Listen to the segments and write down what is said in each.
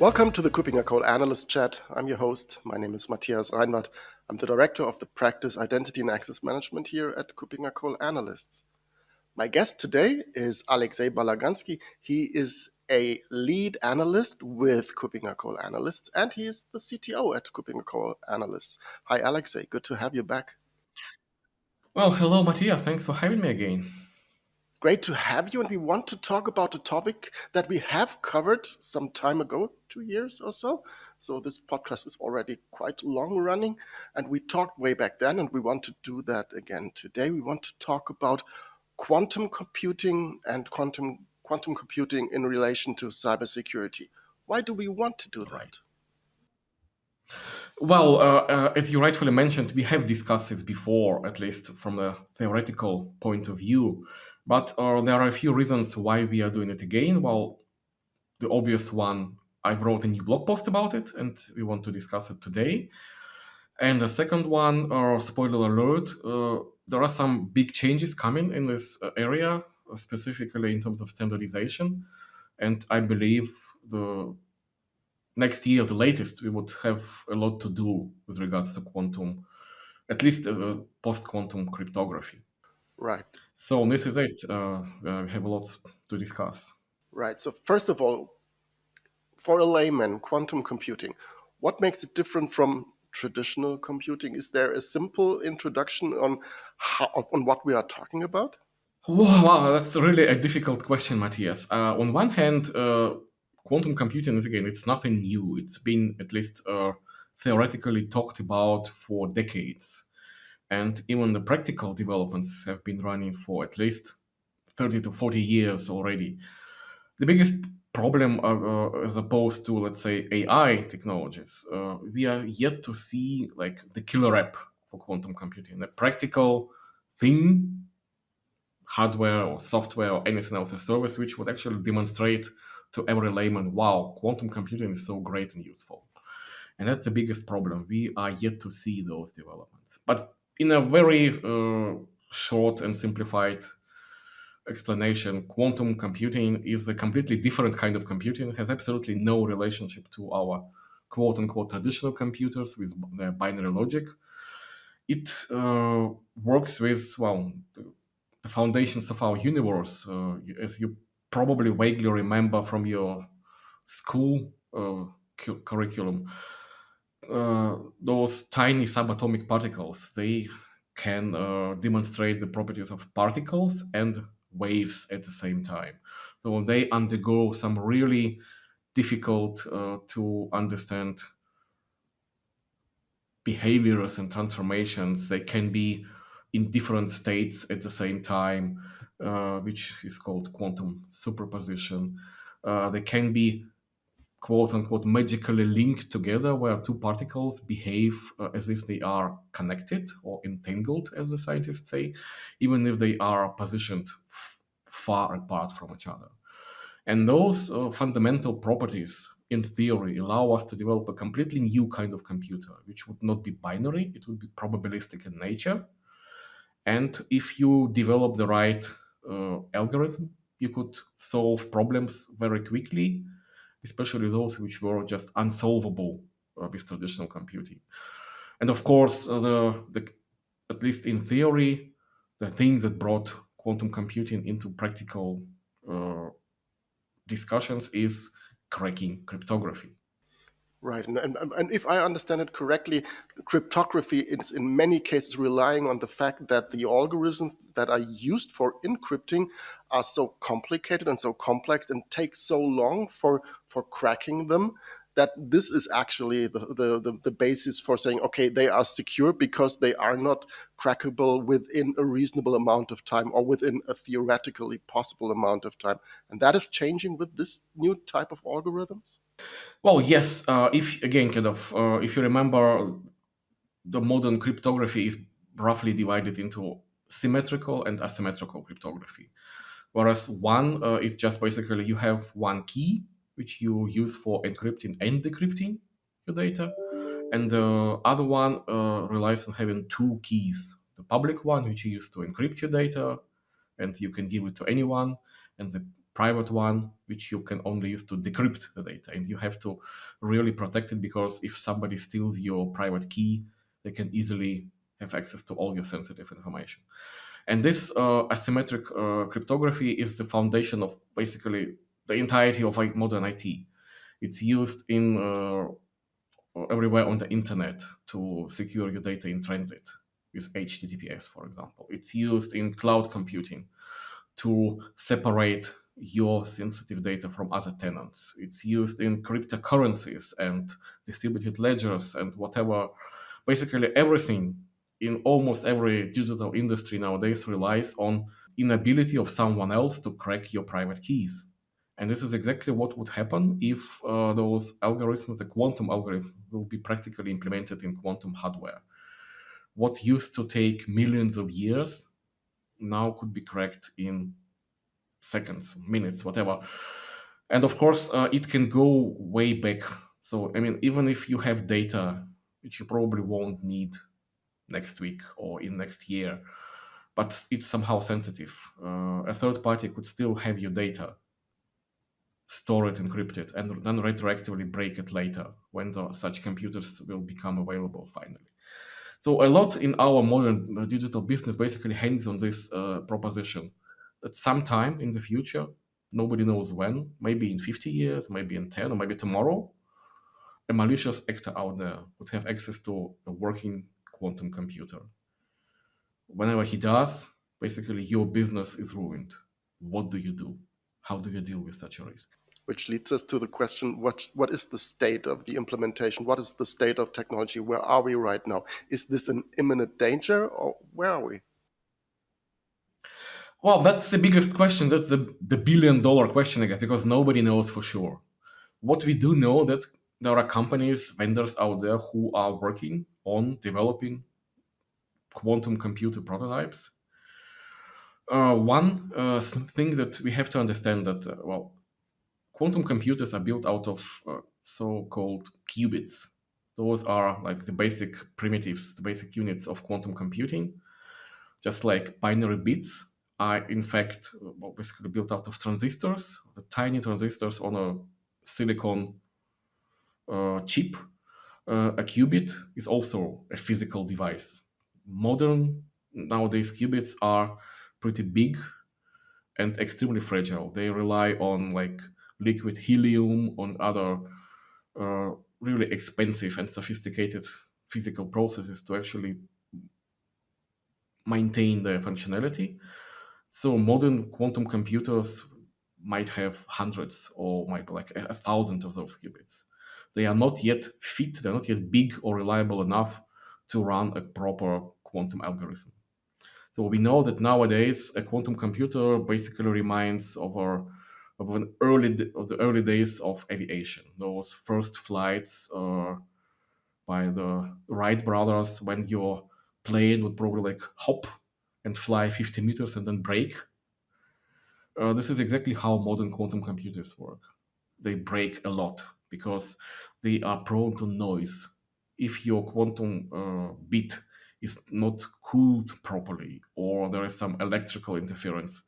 Welcome to the KuppingerCole Analyst Chat. I'm your host. My name is Matthias Reinwarth. I'm the Director of the Practice Identity and Access Management here at KuppingerCole Analysts. My guest today is Alexei Balaganski. He is a lead analyst with KuppingerCole Analysts, and he is the CTO at KuppingerCole Analysts. Hi, Alexei. Good to have you back. Well, hello, Matthias. Thanks for having me again. Great to have you, and we want to talk about a topic that we have covered some time ago, 2 years or so. So this podcast is already quite long running, and we talked way back then, and we want to do that again today. We want to talk about quantum computing and quantum computing in relation to cybersecurity. Why do we want to do that? Right. Well, as you rightfully mentioned, we have discussed this before, at least from a theoretical point of view. But there are a few reasons why we are doing it again. Well, the obvious one, I wrote a new blog post about it, and we want to discuss it today. And the second one, spoiler alert, there are some big changes coming in this area, specifically in terms of standardization. And I believe the next year, the latest, we would have a lot to do with regards to quantum, at least post-quantum cryptography. Right. So this is it. We have a lot to discuss. Right. So first of all, for a layman, quantum computing, what makes it different from traditional computing? Is there a simple introduction on what we are talking about? Wow, that's really a difficult question, Matthias. On one hand, quantum computing is, again, it's nothing new. It's been at least theoretically talked about for decades. And even the practical developments have been running for at least 30 to 40 years already. The biggest problem, as opposed to, let's say, AI technologies, we are yet to see like the killer app for quantum computing, a practical thing, hardware or software or anything else, a service which would actually demonstrate to every layman, wow, quantum computing is so great and useful. And that's the biggest problem. We are yet to see those developments. But in a very short and simplified explanation, quantum computing is a completely different kind of computing. It has absolutely no relationship to our quote unquote traditional computers with their binary logic. It works with, well, the foundations of our universe, as you probably vaguely remember from your school curriculum. Those tiny subatomic particles, they can demonstrate the properties of particles and waves at the same time. So they undergo some really difficult to understand behaviors and transformations. They can be in different states at the same time, which is called quantum superposition. They can be quote unquote magically linked together, where two particles behave as if they are connected or entangled, as the scientists say, even if they are positioned far apart from each other. And those fundamental properties, in theory, allow us to develop a completely new kind of computer, which would not be binary, it would be probabilistic in nature. And if you develop the right algorithm, you could solve problems very quickly, especially those which were just unsolvable with traditional computing. And of course, at least in theory, the thing that brought quantum computing into practical discussions is cracking cryptography. Right. And if I understand it correctly, cryptography is in many cases relying on the fact that the algorithms that are used for encrypting are so complicated and so complex and take so long for cracking them, that this is actually the basis for saying, okay, they are secure because they are not crackable within a reasonable amount of time or within a theoretically possible amount of time. And that is changing with this new type of algorithms? Well, yes, if again, if you remember, the modern cryptography is roughly divided into symmetrical and asymmetrical cryptography. Whereas one is just basically you have one key which you use for encrypting and decrypting your data, and the other one relies on having two keys: the public one, which you use to encrypt your data, and you can give it to anyone, and the private one, which you can only use to decrypt the data. And you have to really protect it, because if somebody steals your private key, they can easily have access to all your sensitive information. And this asymmetric cryptography is the foundation of basically the entirety of modern IT. It's used in everywhere on the internet to secure your data in transit with HTTPS, for example. It's used in cloud computing to separate your sensitive data from other tenants. It's used in cryptocurrencies and distributed ledgers and whatever. Basically, everything in almost every digital industry nowadays relies on inability of someone else to crack your private keys. And this is exactly what would happen if those algorithms, the quantum algorithm, will be practically implemented in quantum hardware. What used to take millions of years now could be cracked in seconds, minutes, whatever. And of course, it can go way back. So, I mean, even if you have data which you probably won't need next week or in next year, but it's somehow sensitive, a third party could still have your data, store it encrypted, and then retroactively break it later when such computers will become available finally. So a lot in our modern digital business basically hangs on this proposition that sometime in the future, nobody knows when, maybe in 50 years, maybe in 10, or maybe tomorrow, a malicious actor out there would have access to a working quantum computer. Whenever he does, basically your business is ruined. What do you do? How do you deal with such a risk? Which leads us to the question, what is the state of the implementation? What is the state of technology? Where are we right now? Is this an imminent danger, or where are we? Well, that's the biggest question. That's the billion-dollar question, I guess, because nobody knows for sure. What we do know that there are companies, vendors out there who are working on developing quantum computer prototypes. One thing that we have to understand that, well, quantum computers are built out of so-called qubits. Those are like the basic primitives, the basic units of quantum computing. Just like binary bits are in fact basically built out of transistors, the tiny transistors on a silicon chip. A qubit is also a physical device. Modern nowadays qubits are pretty big and extremely fragile. They rely on like liquid helium, on other really expensive and sophisticated physical processes to actually maintain their functionality. So modern quantum computers might have hundreds or might be like a thousand of those qubits. They are not yet fit, they're not yet big or reliable enough to run a proper quantum algorithm. So we know that nowadays a quantum computer basically reminds of the early days of aviation. Those first flights by the Wright brothers, when your plane would probably like hop and fly 50 meters and then break. This is exactly how modern quantum computers work. They break a lot because they are prone to noise. If your quantum bit is not cooled properly or there is some electrical interference,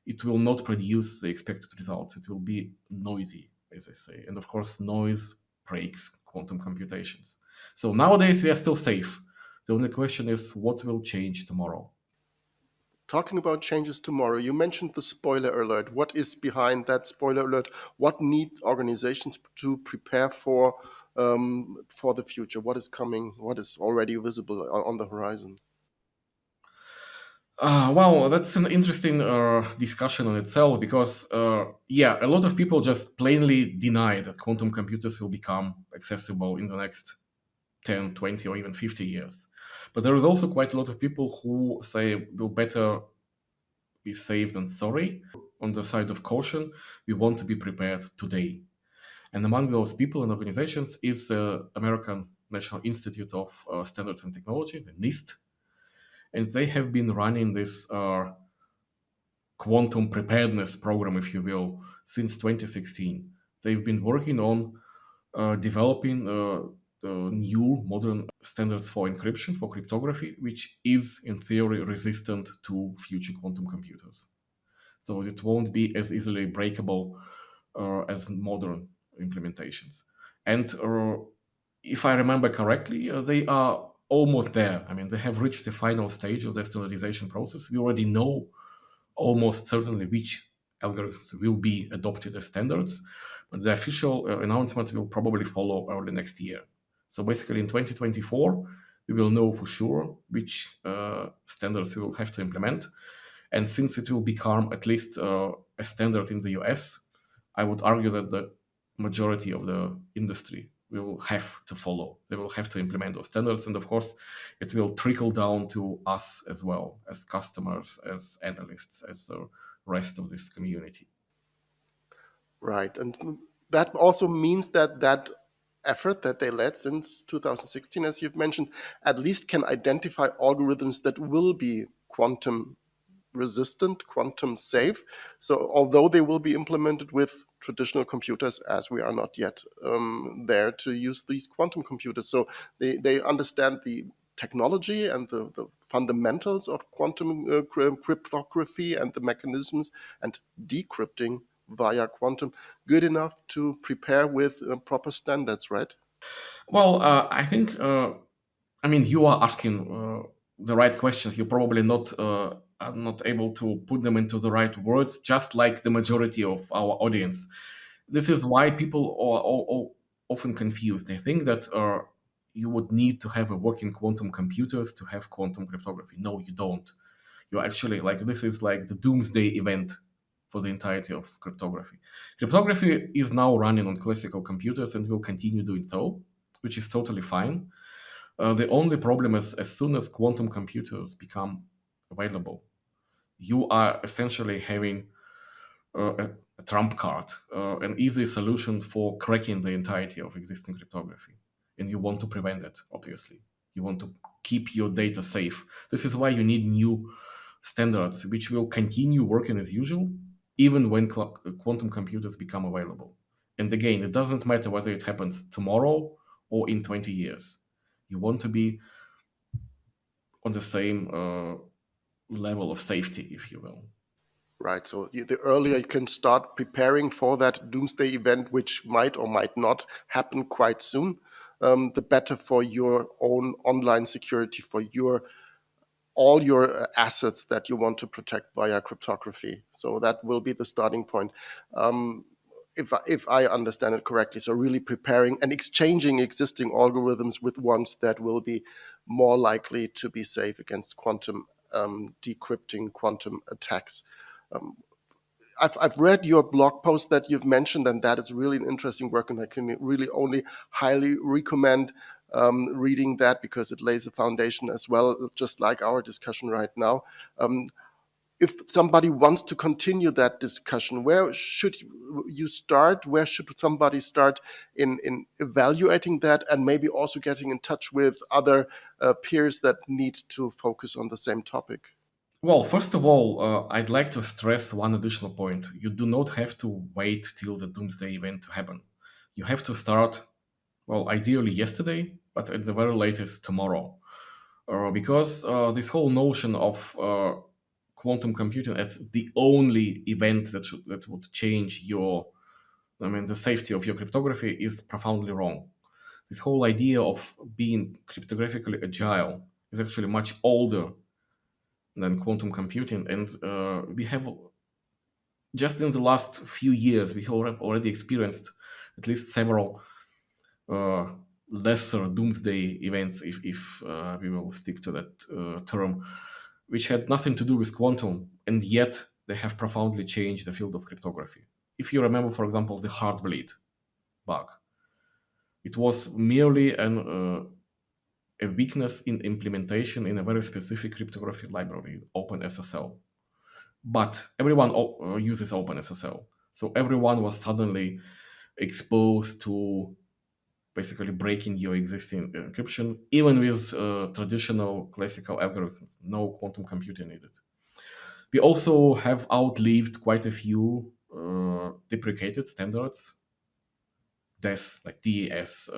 it will not produce the expected results. It will be noisy, as I say. And of course, noise breaks quantum computations. So nowadays we are still safe. The only question is what will change tomorrow? Talking about changes tomorrow, you mentioned the spoiler alert. What is behind that spoiler alert? What need organizations to prepare for the future? What is coming? What is already visible on the horizon? Well, that's an interesting discussion on itself because, yeah, a lot of people just plainly deny that quantum computers will become accessible in the next 10, 20, or even 50 years. But there is also quite a lot of people who say we'll better be safe than sorry. On the side of caution, we want to be prepared today. And among those people and organizations is the American National Institute of Standards and Technology, the NIST. And they have been running this quantum preparedness program, if you will, since 2016. They've been working on developing new modern standards for encryption, for cryptography, which is in theory resistant to future quantum computers. So it won't be as easily breakable as modern implementations. And if I remember correctly, they are almost there. I mean, they have reached the final stage of the standardization process. We already know almost certainly which algorithms will be adopted as standards, but the official announcement will probably follow early next year. So basically, in 2024, we will know for sure which standards we will have to implement. And since it will become at least a standard in the US, I would argue that the majority of the industry will have to follow. They will have to implement those standards. And of course, it will trickle down to us as well, as customers, as analysts, as the rest of this community. Right. And that also means that that effort that they led since 2016, as you've mentioned, at least can identify algorithms that will be quantum resistant, quantum safe. So although they will be implemented with traditional computers, as we are not yet there to use these quantum computers, so they understand the technology and the fundamentals of quantum cryptography and the mechanisms and decrypting via quantum good enough to prepare with proper standards, right? Well, I think, I mean, you are asking the right questions. You're probably are not able to put them into the right words, just like the majority of our audience. This is why people are often confused. They think that you would need to have a working quantum computers to have quantum cryptography. No, you don't. You actually like this is like the doomsday event for the entirety of cryptography. Cryptography is now running on classical computers and will continue doing so, which is totally fine. The only problem is as soon as quantum computers become available, you are essentially having a trump card, an easy solution for cracking the entirety of existing cryptography. And you want to prevent it, obviously. You want to keep your data safe. This is why you need new standards, which will continue working as usual, even when quantum computers become available. And again, it doesn't matter whether it happens tomorrow or in 20 years. You want to be on the same level of safety, if you will. Right. So the earlier you can start preparing for that doomsday event, which might or might not happen quite soon, the better for your own online security, for your all your assets that you want to protect via cryptography. So that will be the starting point. Um, if I understand it correctly, so really preparing and exchanging existing algorithms with ones that will be more likely to be safe against quantum decrypting, quantum attacks. Um, I've read your blog post that you've mentioned, and that is really an interesting work, and I can really only highly recommend reading that because it lays a foundation as well, just like our discussion right now. If somebody wants to continue that discussion, where should you start? Where should somebody start in evaluating that and maybe also getting in touch with other peers that need to focus on the same topic? Well, first of all, I'd like to stress one additional point. You do not have to wait till the doomsday event to happen. You have to start, well, ideally yesterday, but at the very latest tomorrow. Because this whole notion of quantum computing as the only event that would change the safety of your cryptography is profoundly wrong. This whole idea of being cryptographically agile is actually much older than quantum computing, and we have just in the last few years we have already experienced at least several uh, lesser doomsday events, if we will stick to that term, which had nothing to do with quantum, and yet they have profoundly changed the field of cryptography. If you remember, for example, the heartbleed bug, it was merely a weakness in implementation in a very specific cryptography library, OpenSSL. But everyone uses OpenSSL. So everyone was suddenly exposed to basically breaking your existing encryption, even with traditional classical algorithms. No quantum computing needed. We also have outlived quite a few deprecated standards, DES, like DES,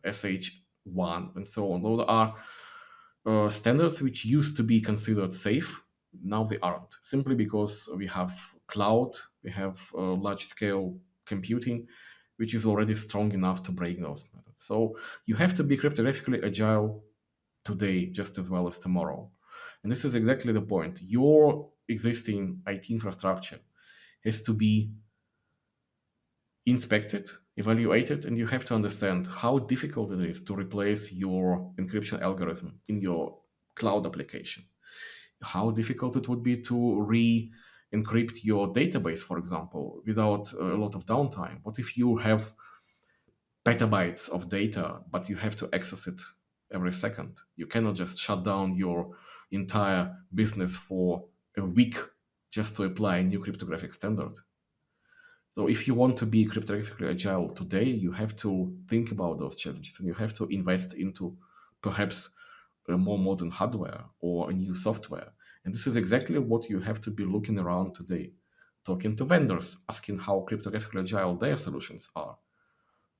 SH1, and so on. Those are standards which used to be considered safe Now they aren't, simply because we have cloud, we have large scale computing, which is already strong enough to break those methods. So you have to be cryptographically agile today just as well as tomorrow. And this is exactly the point. Your existing IT infrastructure has to be inspected, evaluated, and you have to understand how difficult it is to replace your encryption algorithm in your cloud application. How difficult it would be to re-encrypt your database, for example, without a lot of downtime. What if you have petabytes of data, but you have to access it every second? You cannot just shut down your entire business for a week just to apply a new cryptographic standard. So if you want to be cryptographically agile today, you have to think about those challenges and you have to invest into perhaps a more modern hardware or a new software. And this is exactly what you have to be looking around today, talking to vendors, asking how cryptographically agile their solutions are,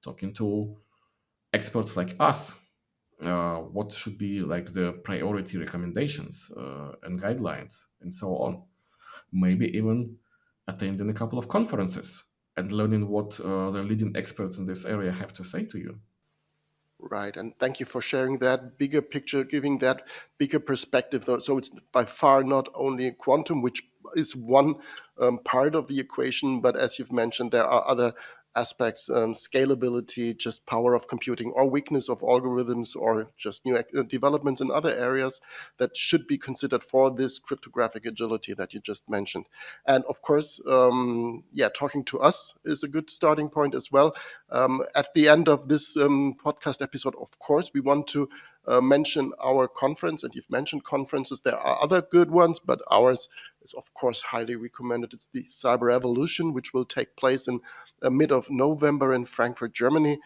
talking to experts like us, what should be like the priority recommendations and guidelines and so on. Maybe even attending a couple of conferences and learning what the leading experts in this area have to say to you. Right, and thank you for sharing that bigger picture, giving that bigger perspective. So it's by far not only quantum, which is one part of the equation, but as you've mentioned, there are other aspects, scalability, just power of computing, or weakness of algorithms, or just new developments in other areas that should be considered for this cryptographic agility that you just mentioned. And of course, yeah, talking to us is a good starting point as well. At the end of this podcast episode, of course, we want to mention our conference, and you've mentioned conferences. There are other good ones, but ours is, of course, highly recommended. It's the Cyber Evolution, which will take place in mid of November in Frankfurt, Germany,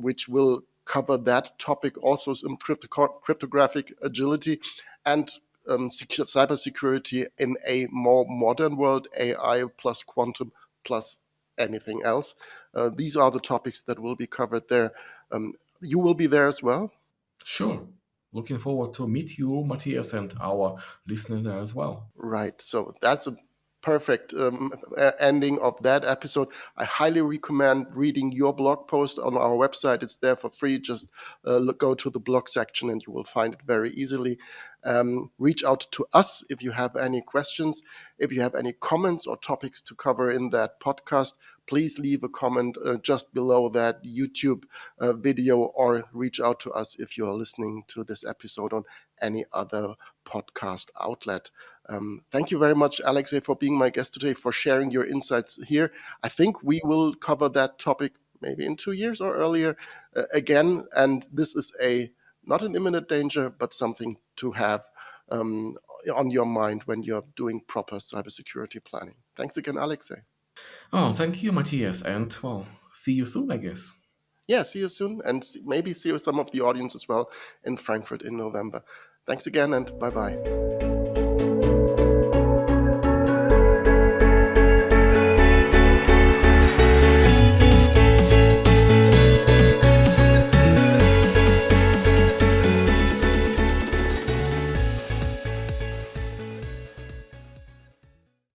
which will cover that topic, also some cryptographic agility and cybersecurity in a more modern world, AI plus quantum plus anything else. These are the topics that will be covered there. You will be there as well? Sure. Looking forward to meet you, Matthias, and our listeners there as well. Right. So that's a perfect ending of that episode. I highly recommend reading your blog post on our website. It's there for free. Just go to the blog section and you will find it very easily. Reach out to us if you have any questions. If you have any comments or topics to cover in that podcast, please leave a comment just below that YouTube video, or reach out to us if you are listening to this episode on any other podcast outlet. Thank you very much, Alexei, for being my guest today, for sharing your insights here. I think we will cover that topic maybe in 2 years or earlier again. And this is a not an imminent danger, but something to have on your mind when you're doing proper cybersecurity planning. Thanks again, Alexei. Oh, thank you, Matthias, and well, see you soon, I guess. Yeah, see you soon, and maybe see some of the audience as well in Frankfurt in November. Thanks again, and bye bye.